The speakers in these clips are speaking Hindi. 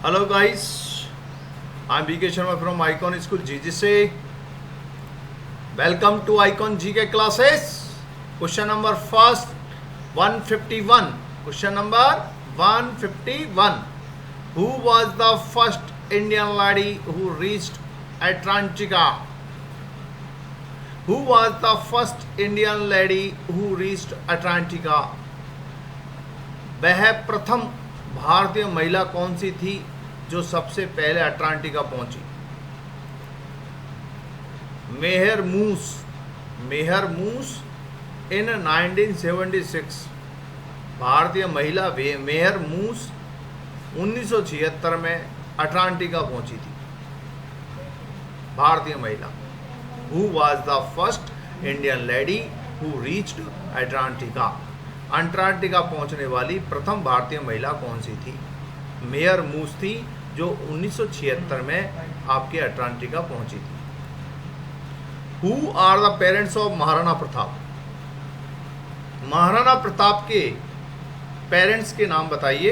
Hello guys, I'm BK Sharma from Icon School GGC. Welcome to Icon GK classes. Question number first 151. Question number 151. Who was the first Indian lady who reached Antarctica? Who was the first Indian lady who reached Antarctica? वह प्रथम भारतीय महिला कौन सी थी जो सबसे पहले अटलांटिका पहुंची? मेहर मूस इन 1976। भारतीय महिला मेहर मूस 1976 में अटलांटिका पहुंची थी। भारतीय महिला। Who was the first Indian lady who reached Antarctica? Antarctica पहुंचने वाली प्रथम भारतीय महिला कौन सी थी? मेयर मूस थी जो 1976 में आपके अंटार्कटिका पहुंची थी। Who are the parents of Maharana Pratap? Maharana Pratap के पेरेंट्स के नाम बताइए।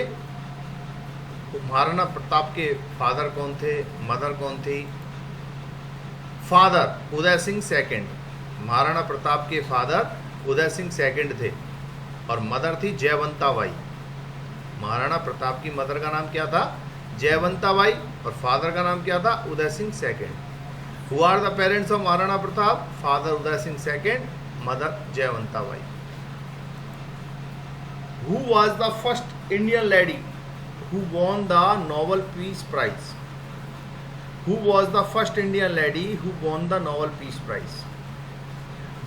तो महाराणा प्रताप के फादर कौन थे, मदर कौन थी? Father Uday Singh second. महाराणा प्रताप के फादर उदय सिंह सेकंड थे और मदर थी जयवंता बाई। महाराणा प्रताप की मदर का नाम क्या था? जयवंता बाई। और फादर का नाम क्या था? Uday Singh second. Who are the parents of Maharana Pratap? Father Uday Singh second, mother Jaywanta Bai. Who was the first Indian lady who won the Nobel peace prize? Who was the first Indian lady who won the Nobel peace prize?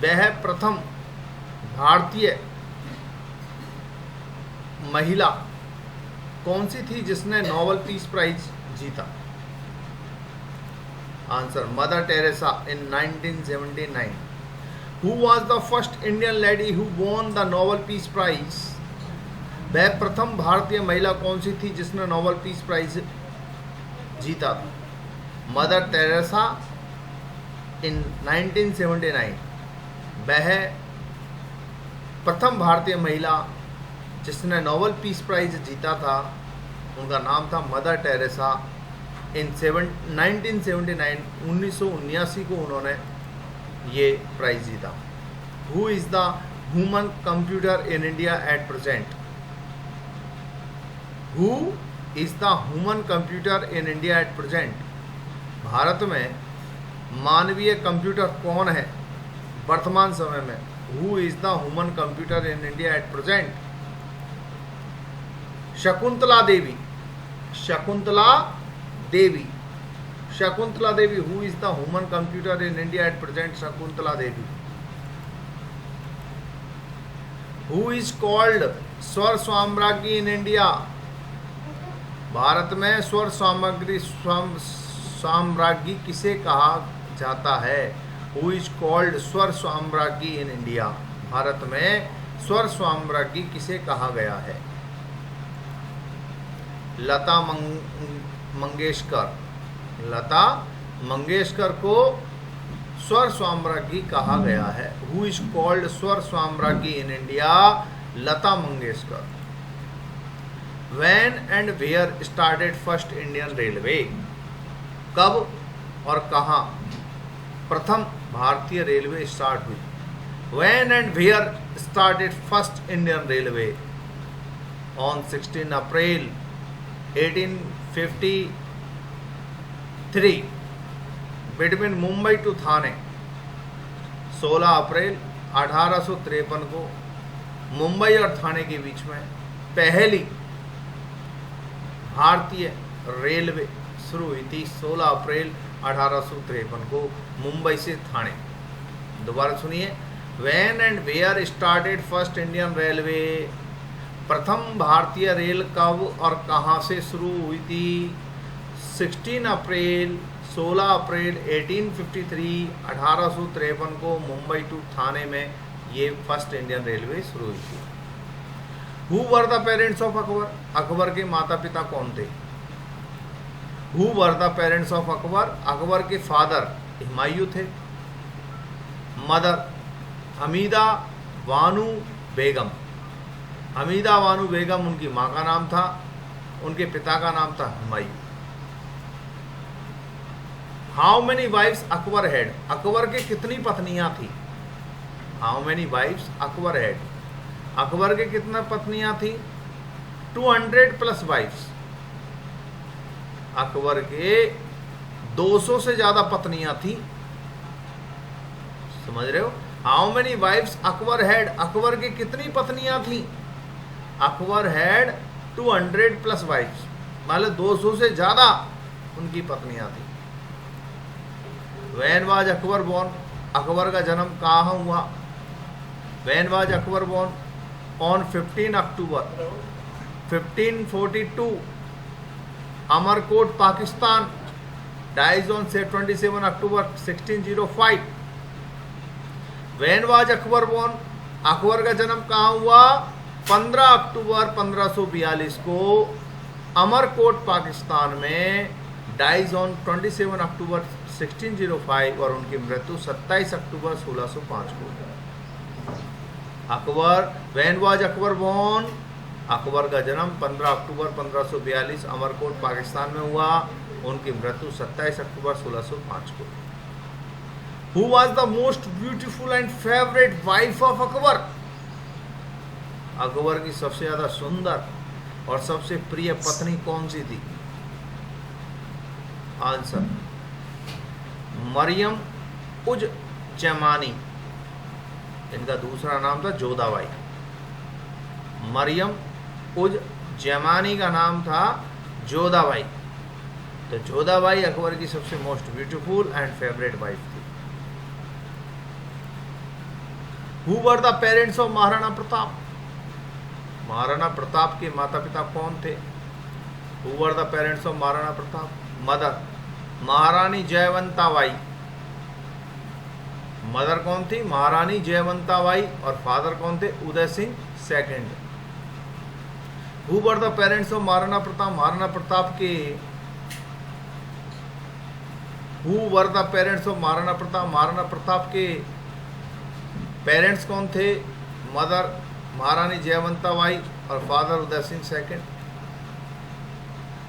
वह प्रथम भारतीय महिला कौन सी थी जिसने नोबेल पीस प्राइज जीता? Answer Mother Teresa in 1979। Who was the first Indian lady who won the Nobel peace prize? वह प्रथम भारतीय महिला कौन सी थी जिसने नोबेल पीस प्राइज जीता था? Mother Teresa in 1979। वह प्रथम भारतीय महिला जिसने नोबेल पीस प्राइज जीता था, उनका नाम था मदर टेरेसा। इन 1979 1979 को उन्होंने ये प्राइज जीता। Who is the human computer in India at present? Who is the human computer in India at present? Bharat में मानवीय कंप्यूटर कौन है वर्तमान समय में? Who is the human computer in India at present? Shakuntala Devi. Shakuntala Devi. Shakuntala Devi. Who is the human computer in India at present? Shakuntala Devi. Who is called स्वर साम्राज्ञी इन इंडिया? भारत में स्वर साम्राज्ञी किसे कहा जाता है? हु इज कॉल्ड स्वर साम्राज्ञी इन इंडिया? भारत में स्वर साम्राज्ञी किसे कहा गया है? लता मंगेशकर। लता मंगेशकर को स्वर साम्राज्ञी कहा गया है। हु इज कॉल्ड स्वर साम्राज्ञी in India? Lata Mangeshkar. When and where started first Indian railway? कब और कहाँ प्रथम भारतीय रेलवे स्टार्ट हुई? When and where started first Indian railway? On 16 April 1853 between Mumbai to Thane. 16 April 1853 को मुंबई और थाने के बीच में पहली भारतीय रेलवे शुरू हुई थी। 16 अप्रैल 1853 को मुंबई से थाने। दोबारा सुनिए। When and where started first Indian railway? प्रथम भारतीय रेल कब और कहाँ से शुरू हुई थी? 16 अप्रैल 16 अप्रैल 1853 को मुंबई टू थाने में ये फर्स्ट इंडियन रेलवे शुरू हुई थी। Who were the parents of Akbar? Akbar के माता पिता कौन थे? Who were the parents of Akbar? Akbar के फादर हुमायूं थे। मदर हमीदा बानो बेगम। हमीदा बानो बेगम उनकी माँ का नाम था उनके पिता का नाम था Humayun. How many wives Akbar had, Akbar के कितनी पत्नियां थी? How many wives Akbar had, Akbar के कितना पत्नियां थी? 200 प्लस वाइफ्स। अकबर के 200 से ज्यादा पत्नियां थी। समझ रहे हो? How many wives Akbar had, Akbar के कितनी पत्नियां थी? अकबर हैड 200 प्लस वाइफ्स, मतलब 200 से ज्यादा उनकी पत्नियां थी। When was Akbar born, Akbar का जन्म कहाँ हुआ? When was Akbar born? On 15 October 1542, Amarkot Pakistan. Dies on 27 October 1605। When was Akbar born, Akbar का जन्म कहाँ हुआ? 15 अक्टूबर 1542 को अमरकोट पाकिस्तान में। डाइज ऑन 27 अक्टूबर 1605 और उनकी मृत्यु 27 अक्टूबर 1605 को। Akbar, when was Akbar born, Akbar का जन्म 15 अक्टूबर 1542 अमरकोट पाकिस्तान में हुआ, उनकी मृत्यु 27 अक्टूबर 1605 को। Who was the most beautiful and favourite wife of Akbar, Akbar की सबसे ज्यादा सुंदर और सबसे प्रिय पत्नी कौन सी थी? आंसर, मरियम उज जमानी। इनका दूसरा नाम था जोधाबाई। मरियम उज जमानी का नाम था जोधाबाई। तो जोधाबाई अकबर की सबसे most beautiful and favourite wife थी। Who were the parents of Maharana Pratap, Maharana Pratap के माता पिता कौन थे? Who were the parents of Maharana Pratap? Mother, Maharani Jaiwantabai. Mother कौन थी? महारानी जयवंताबाई। और फादर कौन थे? Uday Singh second. Who were the parents of Maharana Pratap, Maharana Pratap के who were the parents of Maharana Pratap, Maharana Pratap के पेरेंट्स कौन थे? मदर महारानी जयवंताबाई और father Uday Singh second.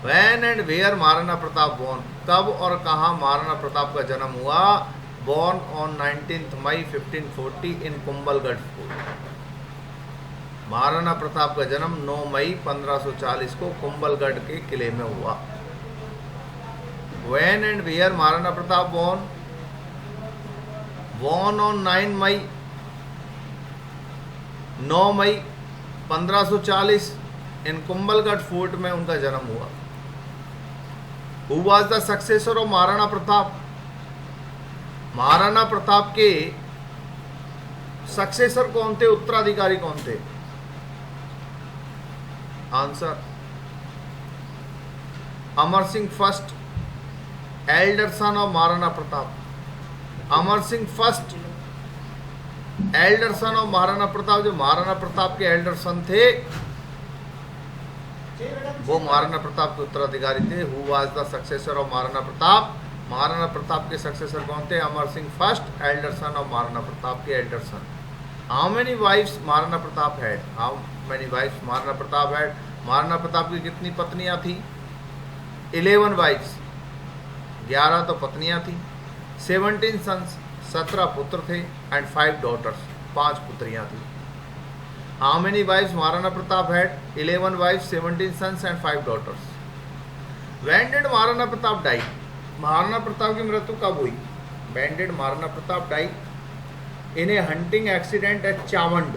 When and where Maharana Pratap born, कब और कहाँ महाराणा प्रताप का जन्म हुआ? Born on 19 May 1540 in Kumbhalgarh fort. Maharana Pratap का जन्म 9 मई 1540 को कुंभलगढ़ के किले में हुआ। When and where Maharana Pratap born? Born on 9 May 1540 in Kumbhalgarh fort में उनका जन्म हुआ। Who was the successor of Maharana Pratap, Maharana Pratap के सक्सेसर कौन थे? उत्तराधिकारी कौन थे? Answer, Amar Singh first, elder son of Maharana Pratap. Amar Singh first, elder son of Maharana Pratap, जो महाराणा प्रताप के एल्डर सन थे वो महाराणा प्रताप के उत्तराधिकारी थे। Who was the successor of Maharana Pratap, Maharana Pratap के सक्सेसर कौन थे? Amar Singh first, elder son of Maharana Pratap के elder son. How many wives Maharana Pratap had, how many wives Maharana Pratap had, Maharana Pratap की कितनी पत्नियां थी? 11 वाइफ्स, 11 तो पत्नियां थी। 17 सन्स, 17 पुत्र थे। एंड 5 डॉटर्स, 5 पुत्रियां थी। How many wives Maharana Pratap had? 11 wives, 17 sons and 5 daughters. When did Maharana Pratap die, Maharana Pratap की मृत्यु कब हुई? When did Maharana Pratap die? In a hunting accident at Chawand,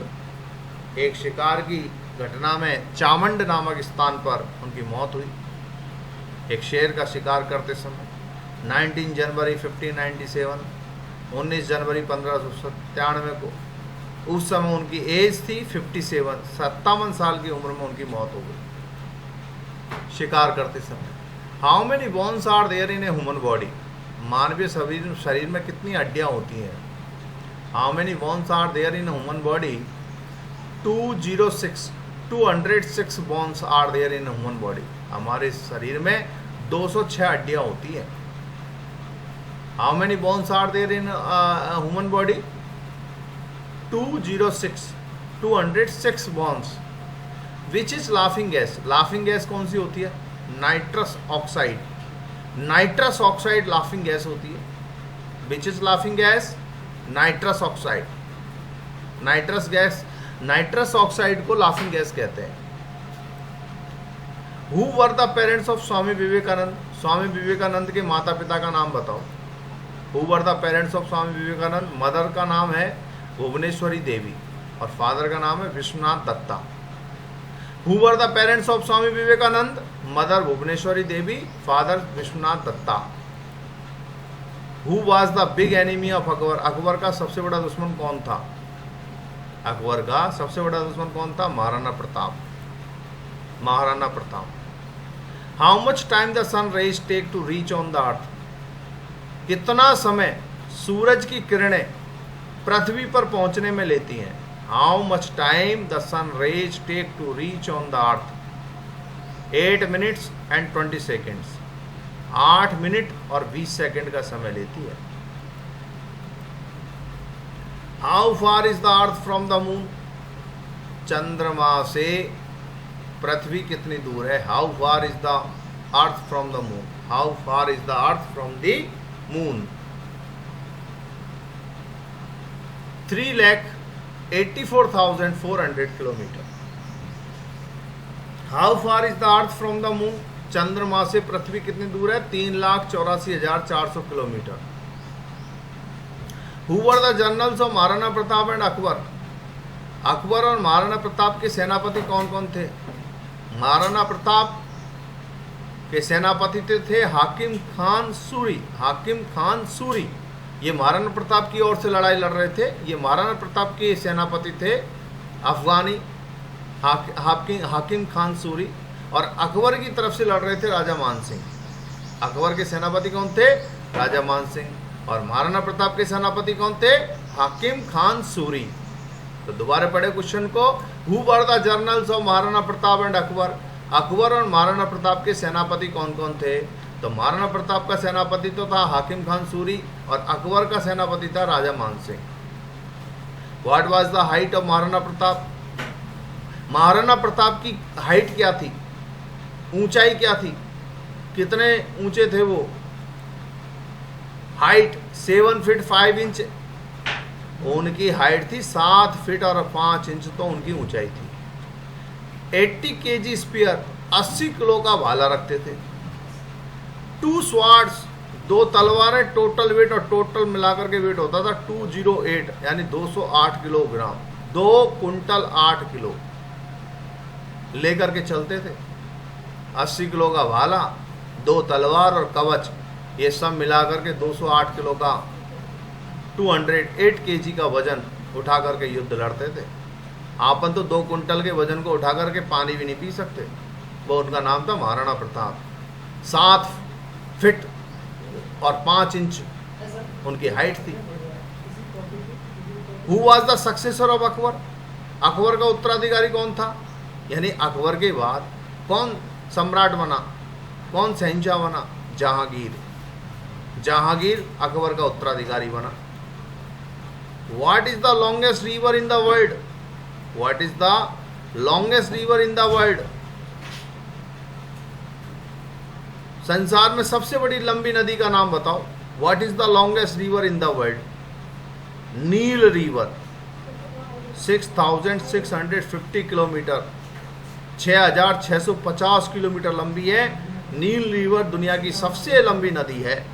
एक शिकार की घटना में चावंड नामक स्थान पर उनकी मौत हुई, एक शेर का शिकार करते समय। 19 जनवरी 1597, 19 जनवरी 1597 को। उस समय उनकी एज थी 57, 57 साल की उम्र में उनकी मौत हो गई शिकार करते समय। How many bones are there in a human body, मानवीय शरीर में कितनी हड्डियां होती हैं? How many bones are there in human body? 206 bones are there in human body. हमारे शरीर में 206 हड्डियां होती हैं। How many bones are there in human body? 206 bones. Which is laughing gas? Laughing gas कौन सी होती है? Nitrous oxide. Nitrous oxide laughing gas होती है। विच is laughing gas? Nitrous oxide. Nitrous gas, nitrous oxide को लाफिंग गैस कहते हैं। Who were the parents of Swami Vivekananda? Swami Vivekananda के माता पिता का नाम बताओ। Who were the parents of Swami Vivekananda? Mother का नाम है भुवनेश्वरी देवी और फादर का नाम है Vishwanath Datta. Who were the parents of Swami Vivekananda? Mother Bhuvaneshwari Devi, father Vishwanath Datta. Who was the big enemy of Akbar? Akbar का सबसे बड़ा दुश्मन कौन था? अकबर का सबसे बड़ा दुश्मन कौन था? Maharana Pratap. Maharana Pratap. How much time the sun rays take to reach on the earth? कितना समय सूरज की किरणें पृथ्वी पर पहुंचने में लेती हैं? How much time the sun rays take to reach on the earth? 8 minutes and 20 seconds. 8 minute और 20 सेकेंड का समय लेती है। How far is the earth from the moon? चंद्रमा से पृथ्वी कितनी दूर है? How far is the earth from the moon? How far is the earth from the moon? 3,84,400 kilometre. How far is the earth from the moon? चंद्रमा से पृथ्वी कितनी दूर है? 3,84,400 kilometre. Who were the generals of Maharana Pratap and Akbar? Akbar और महाराणा प्रताप के सेनापति कौन कौन थे? महाराणा प्रताप के सेनापति थे हाकिम खान सूरी। हाकिम खान सूरी ये महाराणा प्रताप की ओर से लड़ाई लड़ रहे थे। ये महाराणा प्रताप के सेनापति थे अफगानी हाकिम खान सूरी, और अकबर की तरफ से लड़ रहे थे राजा मान सिंह। अकबर के सेनापति कौन थे? राजा मान सिंह। और महाराणा प्रताप के सेनापति कौन थे? हाकिम खान सूरी। तो दोबारा पढ़े क्वेश्चन को। Who were the generals of Maharana Pratap and Akbar? Akbar और महाराणा प्रताप के सेनापति कौन कौन थे? तो महाराणा प्रताप का सेनापति तो था हाकिम खान सूरी और अकबर का सेनापति था राजा मान Singh. What was the height of Maharana Pratap? Maharana Pratap की हाइट क्या थी? ऊंचाई क्या थी? कितने ऊंचे थे वो? हाइट 7 फीट 5 इंच उनकी हाइट थी। 7 फीट और 5 इंच तो उनकी ऊंचाई थी। 80 केजी स्पीयर 80 किलो का भाला रखते थे। 2 स्वार्ड्स 2 तलवारें, टोटल वेट और टोटल मिलाकर के वेट होता था 208 यानी 208 किलोग्राम। 2 कुंटल 8 किलो लेकर के चलते थे। 80 किलो का भाला, 2 तलवार और कवच, ये सब मिलाकर के 208 किलो का 208 केजी का वजन उठा करके युद्ध लड़ते थे। आपन तो 2 कुंटल के वजन को उठा करके पानी भी नहीं पी सकते। वो उनका नाम था महाराणा प्रताप। 7 फीट और 5 इंच उनकी हाइट थी। Who was the successor of Akbar? Akbar का उत्तराधिकारी कौन था? यानी अकबर के बाद कौन सम्राट बना, कौन शहंशाह बना? जहांगीर। जहांगीर अकबर का उत्तराधिकारी बना। What is the longest river in the world? What is the longest river in the world? संसार में सबसे बड़ी लंबी नदी का नाम बताओ। What is the longest river in the world? Nile river. 6,650 kilometre, 6,650 kilometre लंबी है। नील रिवर दुनिया की सबसे लंबी नदी है।